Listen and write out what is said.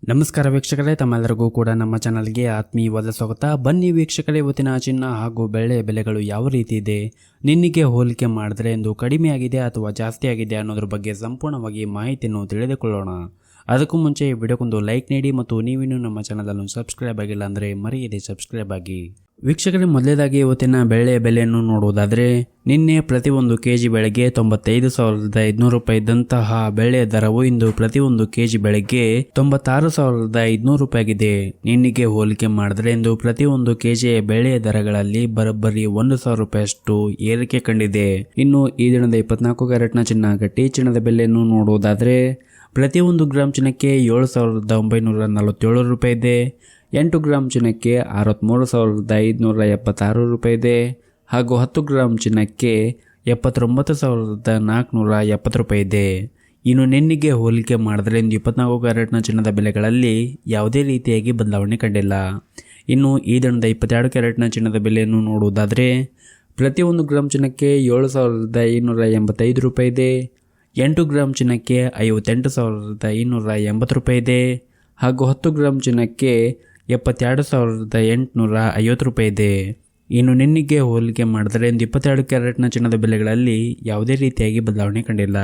ನಮಸ್ಕಾರ ವೀಕ್ಷಕರೇ, ತಮ್ಮೆಲ್ಲರಿಗೂ ಕೂಡ ನಮ್ಮ ಚಾನಲ್ಗೆ ಆತ್ಮೀಯವಾದ ಸ್ವಾಗತ. ಬನ್ನಿ ವೀಕ್ಷಕರೇ, ಇವತ್ತಿನ ಚಿನ್ನ ಹಾಗೂ ಬೆಳ್ಳಿ ಬೆಲೆಗಳು ಯಾವ ರೀತಿ ಇದೆ, ನಿನ್ನೆಗೆ ಹೋಲಿಕೆ ಮಾಡಿದ್ರೆ ಎಂದು ಕಡಿಮೆ ಆಗಿದೆ ಅಥವಾ ಜಾಸ್ತಿ ಆಗಿದೆ ಅನ್ನೋದ್ರ ಬಗ್ಗೆ ಸಂಪೂರ್ಣವಾಗಿ ಮಾಹಿತಿಯನ್ನು ತಿಳಿದುಕೊಳ್ಳೋಣ. ಅದಕ್ಕೂ ಮುಂಚೆ ಈ ವಿಡಿಯೋಕ್ಕೊಂದು ಲೈಕ್ ನೀಡಿ ಮತ್ತು ನೀವಿನ್ನೂ ನಮ್ಮ ಚಾನಲನ್ನು ಸಬ್ಸ್ಕ್ರೈಬ್ ಆಗಿಲ್ಲ ಅಂದರೆ ಮರೆಯದೆ ಸಬ್ಸ್ಕ್ರೈಬ್ ಆಗಿ. ವೀಕ್ಷಕರೇ, ಮೊದಲೇದಾಗಿ ಇವತ್ತಿನ ಬೆಳ್ಳಿಯ ಬೆಲೆಯನ್ನು ನೋಡುವುದಾದರೆ, ನಿನ್ನೆ ಪ್ರತಿಯೊಂದು ಕೆಜಿ ಬೆಳೆಗೆ 95,500 ರೂಪಾಯಿ ಇದ್ದಂತಹ ಬೆಳ್ಳಿಯ ದರವು ಇಂದು ಪ್ರತಿಯೊಂದು ಕೆಜಿ ಬೆಳೆಗೆ 96,500 ರೂಪಾಯಿ ಆಗಿದೆ. ನಿನ್ನೆಗೆ ಹೋಲಿಕೆ ಮಾಡಿದ್ರೆ ಇಂದು ಪ್ರತಿಯೊಂದು ಕೆಜಿಯ ಬೆಳ್ಳಿಯ ದರಗಳಲ್ಲಿ ಬರೋಬ್ಬರಿ 1,000 ರೂಪಾಯಿಯಷ್ಟು ಏರಿಕೆ ಕಂಡಿದೆ. ಇನ್ನು ಈ ದಿನದ 24 ಕ್ಯಾರೆಟ್ನ ಚಿನ್ನ ಗಟ್ಟಿ ಚಿನ್ನದ ಬೆಲೆಯನ್ನು ನೋಡುವುದಾದರೆ, ಪ್ರತಿಯೊಂದು ಗ್ರಾಮ್ ಚಿನ್ನಕ್ಕೆ 7,947 ರೂಪಾಯಿ ಇದೆ. 8 ಗ್ರಾಮ್ ಚಿನ್ನಕ್ಕೆ 63,576 ರೂಪಾಯಿ ಇದೆ ಹಾಗೂ 10 ಗ್ರಾಮ್ ಚಿನ್ನಕ್ಕೆ 79,470 ರೂಪಾಯಿ ಇದೆ. ಇನ್ನು ನಿನ್ನೆಗೆ ಹೋಲಿಕೆ ಮಾಡಿದ್ರೆ ಇಂದು 24 ಕ್ಯಾರೆಟ್ನ ಚಿನ್ನದ ಬೆಲೆಗಳಲ್ಲಿ ಯಾವುದೇ ರೀತಿಯಾಗಿ ಬದಲಾವಣೆ ಕಂಡಿಲ್ಲ. ಇನ್ನು ಈ ದಿನದ 22 ಕ್ಯಾರೆಟ್ನ ಚಿನ್ನದ ಬೆಲೆಯನ್ನು ನೋಡುವುದಾದರೆ, ಪ್ರತಿಯೊಂದು ಗ್ರಾಮ್ ಚಿನ್ನಕ್ಕೆ 7,585 ರೂಪಾಯಿ ಇದೆ. 8 ಗ್ರಾಮ್ ಚಿನ್ನಕ್ಕೆ 58,280 ರೂಪಾಯಿ ಇದೆ ಹಾಗೂ 10 ಗ್ರಾಮ್ ಚಿನ್ನಕ್ಕೆ 72,850 ರೂಪಾಯಿ ಇದೆ. ಇನ್ನು ನಿನ್ನೆಗೆ ಹೋಲಿಕೆ ಮಾಡಿದರೆ ಇಂದು 22 ಕ್ಯಾರೆಟ್ನ ಚಿನ್ನದ ಬೆಲೆಗಳಲ್ಲಿ ಯಾವುದೇ ರೀತಿಯಾಗಿ ಬದಲಾವಣೆ ಕಂಡಿಲ್ಲ.